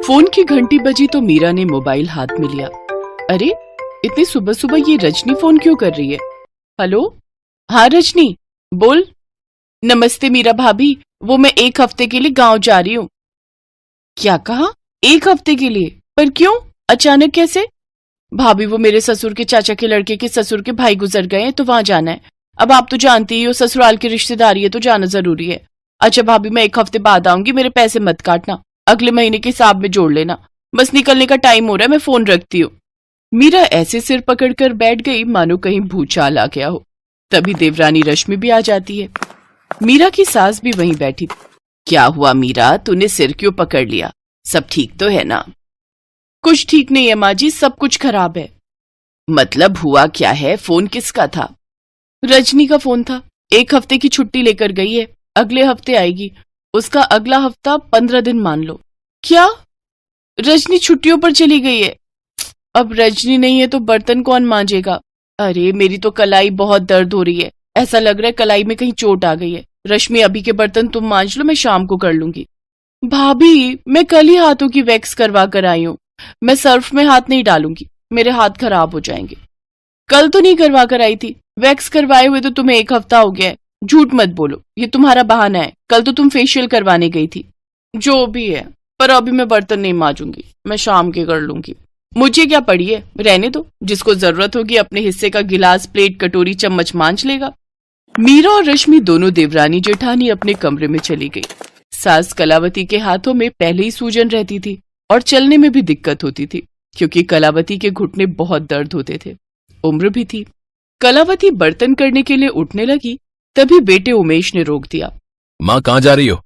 Phone की घंटी बजी तो मीरा ने मोबाइल हाथ में लिया। अरे इतनी सुबह सुबह ये रजनी फोन क्यों कर रही है? हेलो, हाँ रजनी बोल। नमस्ते मीरा भाभी, वो मैं 1 हफ्ते के लिए गांव जा रही हूँ। क्या कहा? 1 हफ्ते के लिए? पर क्यों, अचानक कैसे? भाभी वो मेरे ससुर के चाचा के लड़के के ससुर के भाई गुजर गए हैं तो वहां जाना है। अब आप तो जानती ही हो ससुराल की रिश्तेदारी है तो जाना जरूरी है। अच्छा भाभी, मैं 1 हफ्ते बाद आऊंगी, मेरे पैसे मत काटना, अगले महीने के हिसाब में जोड़ लेना। बस निकलने का टाइम हो रहा है, मैं फोन रखती हूँ। मीरा ऐसे सिर पकड़कर बैठ गई मानो कहीं भूचाल आ गया हो। तभी देवरानी रश्मि भी आ जाती है। मीरा की सास भी वहीं बैठी थी। क्या हुआ मीरा, तूने सिर क्यों पकड़ लिया? सब ठीक तो है ना? कुछ ठीक नहीं है माँ जी, सब कुछ खराब है। मतलब हुआ क्या है? फोन किसका था? रजनी का फोन था। 1 हफ्ते की छुट्टी लेकर गई है, अगले हफ्ते आएगी। उसका अगला हफ्ता 15 दिन मान लो। क्या? रजनी छुट्टियों पर चली गई है? अब रजनी नहीं है तो बर्तन कौन मांजेगा? अरे मेरी तो कलाई बहुत दर्द हो रही है, ऐसा लग रहा है कलाई में कहीं चोट आ गई है। रश्मि अभी के बर्तन तुम मांज लो, मैं शाम को कर लूंगी। भाभी मैं कल ही हाथों की वैक्स करवा कर आई हूँ, मैं सर्फ में हाथ नहीं डालूंगी, मेरे हाथ खराब हो जाएंगे। कल तो नहीं करवा कर आई थी? वैक्स करवाए हुए तो तुम्हें 1 हफ्ता हो गया है। झूठ मत बोलो, ये तुम्हारा बहाना है। कल तो तुम फेशियल करवाने गई थी। जो भी है, पर अभी मैं बर्तन नहीं मांजूंगी, मैं शाम के कर लूंगी। मुझे क्या पड़ी है, रहने दो, जिसको जरूरत होगी अपने हिस्से का गिलास प्लेट कटोरी चम्मच मांज लेगा। मीरा और रश्मि दोनों देवरानी जेठानी अपने कमरे में चली गई। सास कलावती के हाथों में पहले ही सूजन रहती थी और चलने में भी दिक्कत होती थी, क्योंकि कलावती के घुटने बहुत दर्द होते थे। उम्र भी थी। कलावती बर्तन करने के लिए उठने लगी, तभी बेटे उमेश ने रोक दिया। माँ कहाँ जा रही हो?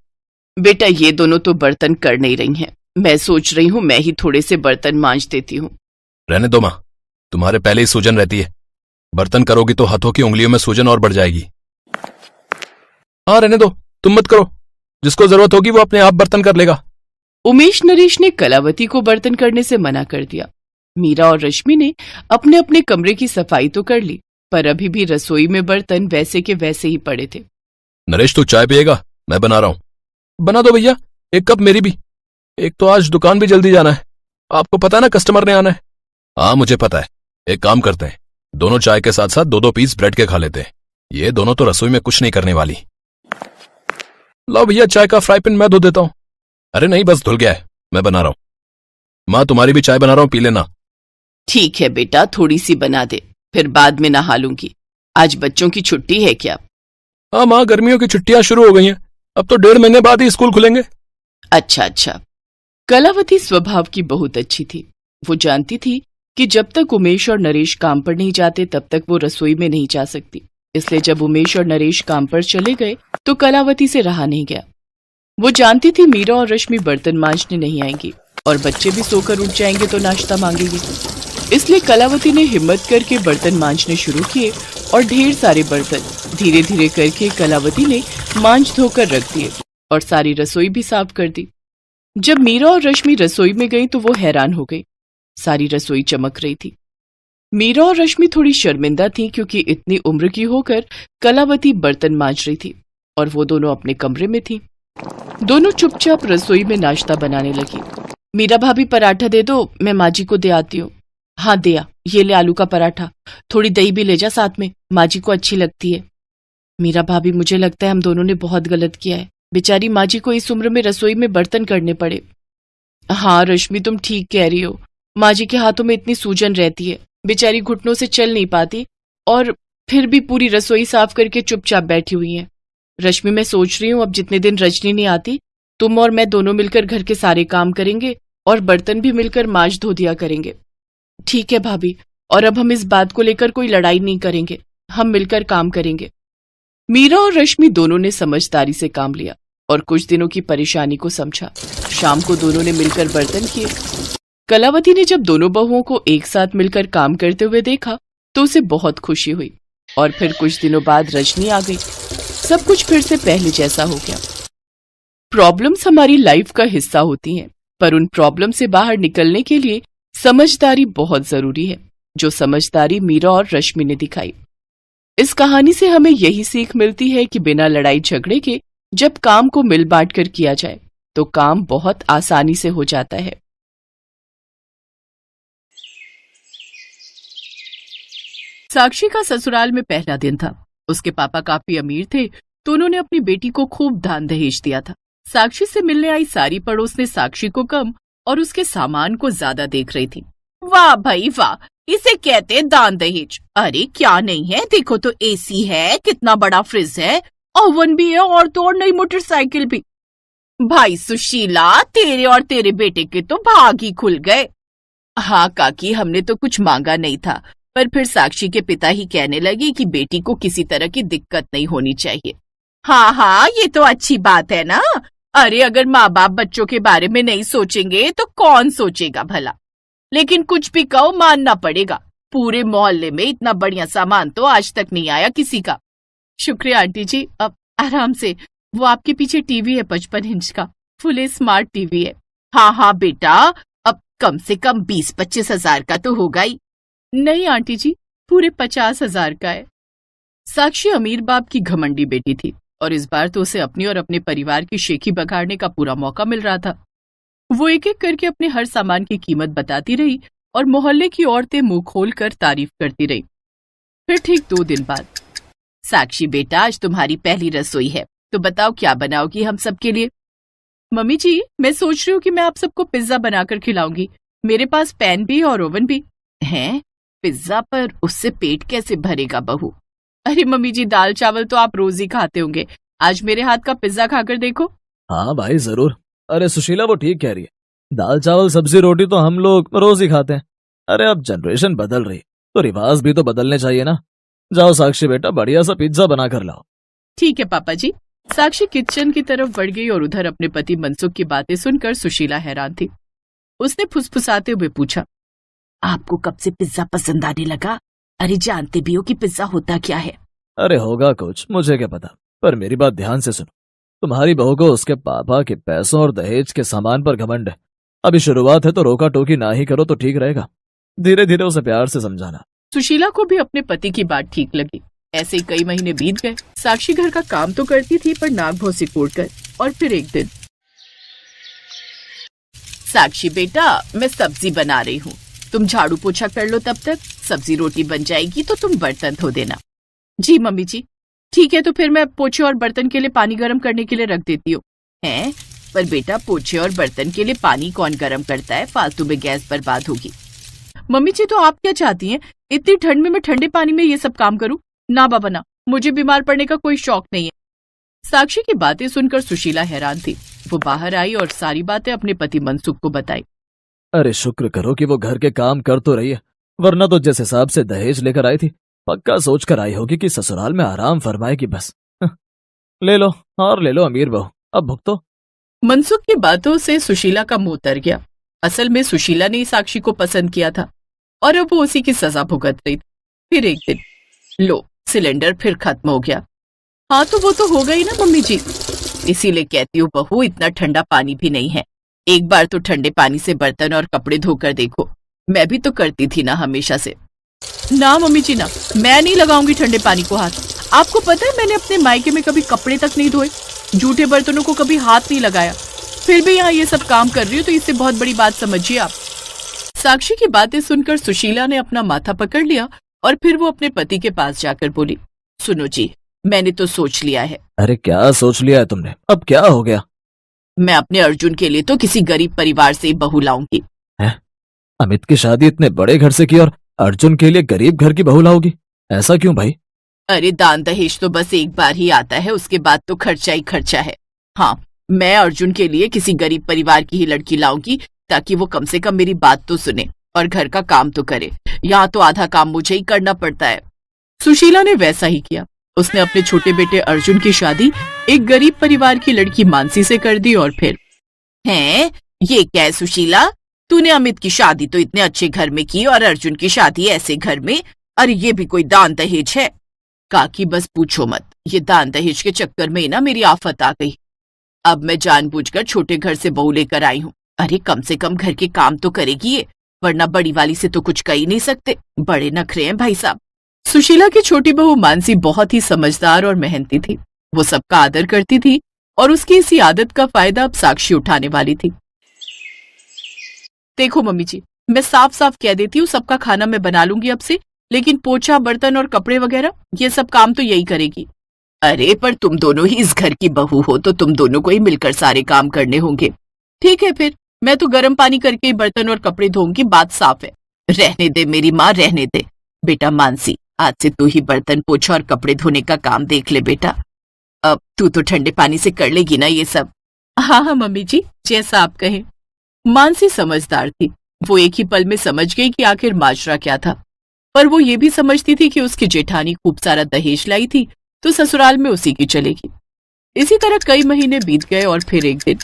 बेटा ये दोनों तो बर्तन कर नहीं रही हैं, मैं सोच रही हूँ मैं ही थोड़े से बर्तन मांज देती हूँ। रहने दो माँ, तुम्हारे पहले ही सूजन रहती है, बर्तन करोगी तो हाथों की उंगलियों में सूजन और बढ़ जाएगी। हाँ रहने दो, तुम मत करो, जिसको जरूरत होगी वो अपने आप बर्तन कर लेगा। उमेश नरेश ने कलावती को बर्तन करने से मना कर दिया। मीरा और रश्मि ने अपने अपने कमरे की सफाई तो कर ली, पर अभी भी रसोई में बर्तन वैसे के वैसे ही पड़े थे। नरेश तू चाय पिएगा? मैं बना रहा हूँ। बना दो भैया, 1 कप मेरी भी। एक तो आज दुकान भी जल्दी जाना है, आपको पता है ना कस्टमर ने आना है। हाँ मुझे पता है, एक काम करते हैं, दोनों चाय के साथ साथ 2-2 पीस ब्रेड के खा लेते हैं, ये दोनों तो रसोई में कुछ नहीं करने वाली। लो भैया चाय का फ्राई पैन मैं धो देता हूँ। अरे नहीं बस धुल गया है, मैं बना रहा हूँ। माँ तुम्हारी भी चाय बना रहा हूँ, पी लेना। ठीक है बेटा, थोड़ी सी बना दे, फिर बाद में नहा लूंगी। आज बच्चों की छुट्टी है क्या? हाँ माँ, गर्मियों की छुट्टियां शुरू हो गई हैं, अब तो 1.5 महीने बाद ही स्कूल खुलेंगे। अच्छा अच्छा। कलावती स्वभाव की बहुत अच्छी थी। वो जानती थी कि जब तक उमेश और नरेश काम पर नहीं जाते तब तक वो रसोई में नहीं जा सकती, इसलिए जब उमेश और नरेश काम पर चले गए तो कलावती से रहा नहीं गया। वो जानती थी मीरा और रश्मि बर्तन मांजने नहीं आएंगी और बच्चे भी सोकर उठ जाएंगे तो नाश्ता मांगेंगे, इसलिए कलावती ने हिम्मत करके बर्तन मांजने शुरू किए और ढेर सारे बर्तन धीरे धीरे करके कलावती ने मांज धोकर रख दिए और सारी रसोई भी साफ कर दी। जब मीरा और रश्मि रसोई में गई तो वो हैरान हो गई, सारी रसोई चमक रही थी। मीरा और रश्मि थोड़ी शर्मिंदा थी क्योंकि इतनी उम्र की होकर कलावती बर्तन मांज रही थी और वो दोनों अपने कमरे में थी। दोनों चुपचाप रसोई में नाश्ता बनाने लगी। मीरा भाभी पराठा दे दो, मैं माँ जी को दे आती हूँ। हाँ दिया, ये ले आलू का पराठा, थोड़ी दही भी ले जा साथ में, माँ जी को अच्छी लगती है। मीरा भाभी मुझे लगता है हम दोनों ने बहुत गलत किया है, बेचारी माँ जी को इस उम्र में रसोई में बर्तन करने पड़े। हाँ रश्मि तुम ठीक कह रही हो, माँ जी के हाथों में इतनी सूजन रहती है, बेचारी घुटनों से चल नहीं पाती और फिर भी पूरी रसोई साफ करके चुपचाप बैठी हुई है। रश्मि मैं सोच रही हूँ अब जितने दिन रजनी नहीं आती तुम और मैं दोनों मिलकर घर के सारे काम करेंगे और बर्तन भी मिलकर मांज धो दिया करेंगे। ठीक है भाभी, और अब हम इस बात को लेकर कोई लड़ाई नहीं करेंगे, हम मिलकर काम करेंगे। मीरा और रश्मि दोनों ने समझदारी से काम लिया और कुछ दिनों की परेशानी को समझा। शाम को दोनों ने मिलकर बर्तन किए। कलावती ने जब दोनों बहुओं को एक साथ मिलकर काम करते हुए देखा तो उसे बहुत खुशी हुई और फिर कुछ दिनों बाद रजनी आ गई। सब कुछ फिर से पहले जैसा हो गया। प्रॉब्लम्स हमारी लाइफ का हिस्सा होती हैं, पर उन प्रॉब्लम से बाहर निकलने के लिए समझदारी बहुत जरूरी है, जो समझदारी मीरा और रश्मि ने दिखाई। इस कहानी से हमें यही सीख मिलती है कि बिना लड़ाई झगड़े के जब काम को मिल बांट कर किया जाए तो काम बहुत आसानी से हो जाता है। साक्षी का ससुराल में पहला दिन था। उसके पापा काफी अमीर थे तो उन्होंने अपनी बेटी को खूब दान दहेज दिया था। साक्षी से मिलने आई सारी पड़ोस ने साक्षी को कम और उसके सामान को ज्यादा देख रही थी। वाह भाई वाह, इसे कहते हैं दान दहेज। अरे क्या नहीं है, देखो तो एसी है, कितना बड़ा फ्रिज है, ओवन भी है और तो और नई मोटरसाइकिल भी। भाई सुशीला, तेरे और तेरे बेटे के तो भाग ही खुल गए। हाँ काकी, हमने तो कुछ मांगा नहीं था, पर फिर साक्षी के पिता ही कहने लगे कि बेटी को किसी तरह की दिक्कत नहीं होनी चाहिए। हाँ हाँ, ये तो अच्छी बात है ना। अरे अगर माँ बाप बच्चों के बारे में नहीं सोचेंगे तो कौन सोचेगा भला। लेकिन कुछ भी कहो, मानना पड़ेगा, पूरे मोहल्ले में इतना बढ़िया सामान तो आज तक नहीं आया किसी का। शुक्रिया आंटी जी, अब आराम से। वो आपके पीछे टीवी है 55 इंच का, फुल स्मार्ट टीवी है। हाँ हाँ बेटा, अब कम से कम 20-25 हजार का तो होगा ही। नहीं आंटी जी, पूरे 50 हजार का है। साक्षी अमीर बाप की घमंडी बेटी थी और इस बार तो उसे अपनी और अपने परिवार की शेखी बगाड़ने का पूरा मौका मिल रहा था। वो एक एक करके अपने हर सामान की कीमत बताती रही और मोहल्ले की औरतें मुंह खोलकर तारीफ करती रही। फिर ठीक 2 दिन बाद, साक्षी बेटा, आज तुम्हारी पहली रसोई है, तो बताओ क्या बनाओगी हम सबके लिए। मम्मी जी, मैं सोच रही हूँ कि मैं आप सबको पिज्जा बनाकर खिलाऊंगी। मेरे पास पैन भी और ओवन भी है। पिज्जा, पर उससे पेट कैसे भरेगा बहू। अरे मम्मी जी, दाल चावल तो आप रोज ही खाते होंगे, आज मेरे हाथ का पिज्जा खाकर देखो। हाँ भाई जरूर। अरे सुशीला वो ठीक कह रही है, दाल चावल सब्जी रोटी तो हम लोग रोज ही खाते हैं। अरे अब जनरेशन बदल रही तो रिवाज भी तो बदलने चाहिए ना। जाओ साक्षी बेटा, बढ़िया सा पिज्जा बना कर लाओ। ठीक है पापा जी। साक्षी किचन की तरफ बढ़ गई और उधर अपने पति मनसुख की बातें सुनकर सुशीला हैरान थी। उसने फुसफुसाते हुए पूछा, आपको कब से पिज्जा पसंद आने लगा? अरे जानते भी हो कि पिज्जा होता क्या है? अरे होगा कुछ, मुझे क्या पता, पर मेरी बात ध्यान से सुनो। तुम्हारी बहू को उसके पापा के पैसों और दहेज के सामान पर घमंड है। अभी शुरुआत है तो रोका टोकी ना ही करो तो ठीक रहेगा। धीरे धीरे उसे प्यार से समझाना। सुशीला को भी अपने पति की बात ठीक लगी। ऐसे ही कई महीने बीत गए। साक्षी घर का काम तो करती थी पर नाक भौं सिकोड़ कर। और फिर एक दिन, साक्षी बेटा, मैं सब्जी बना रही हूँ, तुम झाड़ू पोछा कर लो, तब तक सब्जी रोटी बन जाएगी तो तुम बर्तन धो देना। जी मम्मी जी। ठीक है, तो फिर मैं पोछे और बर्तन के लिए पानी गर्म करने के लिए रख देती हूँ। हैं? पर बेटा, पोछे और बर्तन के लिए पानी कौन गर्म करता है, फालतू में गैस बर्बाद होगी। मम्मी जी, तो आप क्या चाहती हैं, इतनी ठंड में मैं ठंडे पानी में ये सब काम करूँ? ना बाबा ना, मुझे बीमार पड़ने का कोई शौक नहीं है। साक्षी की बातें सुनकर सुशीला हैरान थी। वो बाहर आई और सारी बातें अपने पति मनसुख को बताई। अरे शुक्र करो कि वो घर के काम कर तो रही है, वरना तो जिस हिसाब से दहेज लेकर आई थी, पक्का सोच कर आई होगी कि ससुराल में आराम फरमाएगी बस। ले लो और ले लो अमीर बहू, अब भुगतो। मनसुख की बातों से सुशीला का मुंह तर गया। असल में सुशीला ने साक्षी को पसंद किया था और अब वो उसी की सजा भुगत रही थी। फिर एक दिन, लो सिलेंडर फिर खत्म हो गया। हाँ तो वो तो हो गई ना मम्मी जी, इसीलिए कहती हूँ बहू, इतना ठंडा पानी भी नहीं है। एक बार तो ठंडे पानी से बर्तन और कपड़े धोकर देखो, मैं भी तो करती थी ना हमेशा से। ना मम्मी जी ना, मैं नहीं लगाऊंगी ठंडे पानी को हाथ। आपको पता है मैंने अपने मायके में कभी कपड़े तक नहीं धोए, जूठे बर्तनों को कभी हाथ नहीं लगाया, फिर भी यहाँ ये सब काम कर रही हूँ, तो इससे बहुत बड़ी बात समझिए आप। साक्षी की बातें सुनकर सुशीला ने अपना माथा पकड़ लिया और फिर वो अपने पति के पास जाकर बोली, सुनो जी, मैंने तो सोच लिया है। अरे क्या सोच लिया है तुमने? अब क्या हो गया? मैं अपने अर्जुन के लिए तो किसी गरीब परिवार से ही बहू लाऊंगी। अमित की शादी इतने बड़े घर से की और अर्जुन के लिए गरीब घर की बहू लाओगी? ऐसा क्यों भाई? अरे दान दहेज तो बस एक बार ही आता है, उसके बाद तो खर्चा ही खर्चा है। हाँ, मैं अर्जुन के लिए किसी गरीब परिवार की ही लड़की लाऊंगी, ताकि वो कम से कम मेरी बात तो सुने और घर का काम तो करे। यहाँ तो आधा काम मुझे ही करना पड़ता है। सुशीला ने वैसा ही किया। उसने अपने छोटे बेटे अर्जुन की शादी एक गरीब परिवार की लड़की मानसी से कर दी। और फिर, हैं, ये क्या है सुशीला, तूने अमित की शादी तो इतने अच्छे घर में की और अर्जुन की शादी ऐसे घर में? अरे ये भी कोई दान दहेज है? काकी बस पूछो मत, ये दान दहेज के चक्कर में ना मेरी आफत आ गई। अब मैं जानबूझकर छोटे घर से बहू लेकर आई हूँ। अरे कम से कम घर के काम तो करेगी ये, वरना बड़ी वाली से तो कुछ कह ही नहीं सकते, बड़े नखरे हैं भाई साहब। सुशीला की छोटी बहू मानसी बहुत ही समझदार और मेहनती थी। वो सबका आदर करती थी और उसकी इसी आदत का फायदा अब साक्षी उठाने वाली थी। देखो मम्मी जी, मैं साफ साफ कह देती हूँ, सबका खाना मैं बना लूंगी अब से, लेकिन पोछा, बर्तन और कपड़े वगैरह ये सब काम तो यही करेगी। अरे पर तुम दोनों ही इस घर की बहू हो तो तुम दोनों को ही मिलकर सारे काम करने होंगे। ठीक है फिर, मैं तो गर्म पानी करके ही बर्तन और कपड़े धोऊंगी, बात साफ है। रहने दे मेरी माँ, रहने दे। बेटा मानसी, आज से तू ही बर्तन, पोछा और कपड़े धोने का काम देख ले बेटा। अब तू तो ठंडे पानी से कर लेगी ना ये सब। हाँ हाँ मम्मी जी, जैसा आप कहें। मानसी समझदार थी, वो एक ही पल में समझ गई कि आखिर माजरा क्या था। पर वो ये भी समझती थी कि उसकी जेठानी खूब सारा दहेज लाई थी तो ससुराल में उसी की चलेगी। इसी तरह कई महीने बीत गए और फिर एक दिन,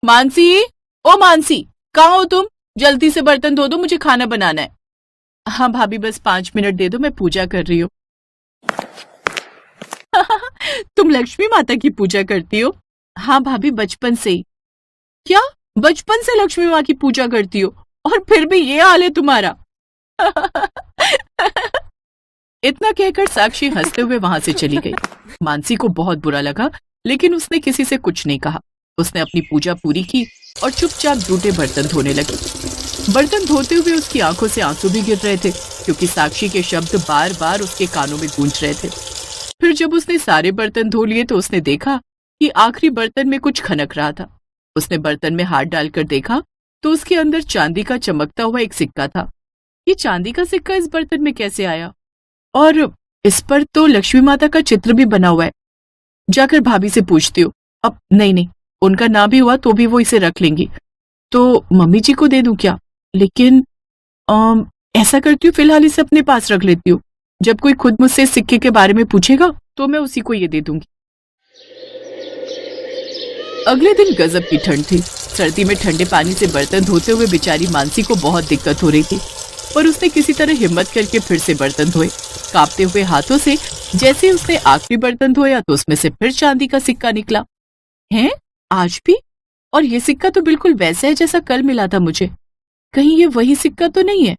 मानसी, ओ मानसी, कहाँ हो तुम? जल्दी से बर्तन धो दो, मुझे खाना बनाना है। हाँ भाभी, बस 5 मिनट दे दो, मैं पूजा कर रही हूँ। तुम लक्ष्मी माता की पूजा करती हो? हाँ भाभी, बचपन से ही। क्या, बचपन से लक्ष्मी माँ की पूजा करती हो और फिर भी ये हाल है तुम्हारा? इतना कहकर साक्षी हंसते हुए वहां से चली गई। मानसी को बहुत बुरा लगा, लेकिन उसने किसी से कुछ नहीं कहा। उसने अपनी पूजा पूरी की और चुपचाप जूठे बर्तन धोने लगी। बर्तन धोते हुए उसकी आंखों से आंसू भी गिर रहे थे, क्योंकि साक्षी के शब्द बार बार उसके कानों में गूंज रहे थे। फिर जब उसने सारे बर्तन धो लिए तो उसने देखा कि आखिरी बर्तन में कुछ खनक रहा था। उसने बर्तन में हाथ डालकर देखा तो उसके अंदर चांदी का चमकता हुआ एक सिक्का था। ये चांदी का सिक्का इस बर्तन में कैसे आया? और इस पर तो लक्ष्मी माता का चित्र भी बना हुआ है। जाकर भाभी से पूछती हूँ। अब नहीं, उनका ना भी हुआ तो भी वो इसे रख लेंगी, तो मम्मी जी को दे दूं क्या? लेकिन ऐसा करती हूँ, फिलहाल इसे अपने पास रख लेती हूँ। जब कोई खुद मुझसे इस सिक्के के बारे में पूछेगा तो मैं उसी को ये दे दूंगी। अगले दिन गजब की ठंड थी। सर्दी में ठंडे पानी से बर्तन धोते हुए बेचारी मानसी को बहुत दिक्कत हो रही थी, पर उसने किसी तरह हिम्मत करके फिर से बर्तन धोए। कांपते हुए हाथों से जैसे ही उसने आखिरी बर्तन धोया तो उसमें से फिर चांदी का सिक्का निकला। हैं? आज भी? और ये सिक्का तो बिल्कुल वैसा है जैसा कल मिला था मुझे। कहीं ये वही सिक्का तो नहीं है?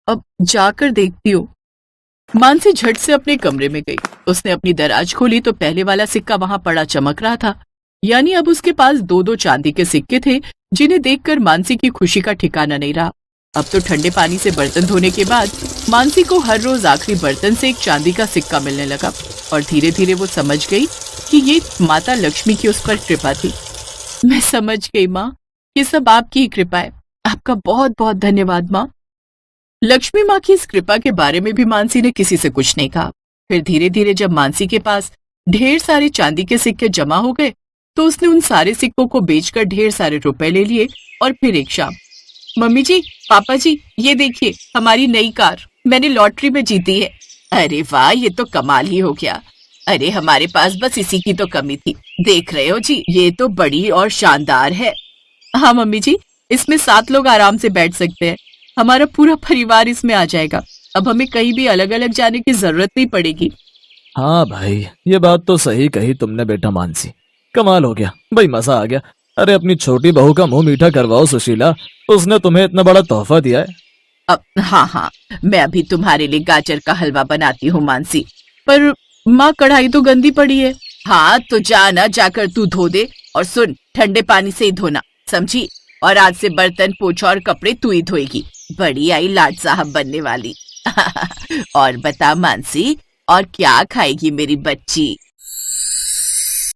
अब जाकर देखती हूँ। मानसी झट से अपने कमरे में गई। उसने अपनी दराज खोली तो पहले वाला सिक्का वहां पड़ा चमक रहा था। यानी अब उसके पास 2-2 चांदी के सिक्के थे, जिन्हें देखकर मानसी की खुशी का ठिकाना नहीं रहा। अब तो ठंडे पानी से बर्तन धोने के बाद मानसी को हर रोज आखिरी बर्तन से एक चांदी का सिक्का मिलने लगा और धीरे धीरे वो समझ गई कि ये माता लक्ष्मी की उस पर कृपा थी। मैं समझ गई माँ, ये सब आपकी ही कृपा है। आपका बहुत बहुत धन्यवाद माँ। लक्ष्मी माँ की इस कृपा के बारे में भी मानसी ने किसी से कुछ नहीं कहा। फिर धीरे धीरे जब मानसी के पास ढेर सारे चांदी के सिक्के जमा हो गए तो उसने उन सारे सिक्कों को बेचकर ढेर सारे रुपए ले लिए। और फिर एक शाम, मम्मी जी, पापा जी, ये देखिए हमारी नई कार, मैंने लॉटरी में जीती है। अरे वाह, ये तो कमाल ही हो गया। अरे हमारे पास बस इसी की तो कमी थी। देख रहे हो जी, ये तो बड़ी और शानदार है। हाँ मम्मी जी, इसमें 7 लोग आराम से बैठ सकते हैं। हमारा पूरा परिवार इसमें आ जाएगा। अब हमें कहीं भी अलग अलग जाने की जरूरत नहीं पड़ेगी। हाँ भाई, ये बात तो सही कही तुमने बेटा मानसी। कमाल हो गया भाई, मजा आ गया। अरे अपनी छोटी बहू का मुंह मीठा करवाओ सुशीला, उसने तुम्हें इतना बड़ा तोहफा दिया है। अब हाँ, मैं अभी तुम्हारे लिए गाजर का हलवा बनाती हूँ मानसी। पर माँ, कढ़ाई तो गंदी पड़ी है। हाँ तो जाना, जाकर तू धो दे। और सुन, ठंडे पानी से ही धोना, समझी? और आज से बर्तन, पोछा और कपड़े तू ही धोएगी। बड़ी आई लाड साहब बनने वाली। और बता मानसी, और क्या खाएगी मेरी बच्ची?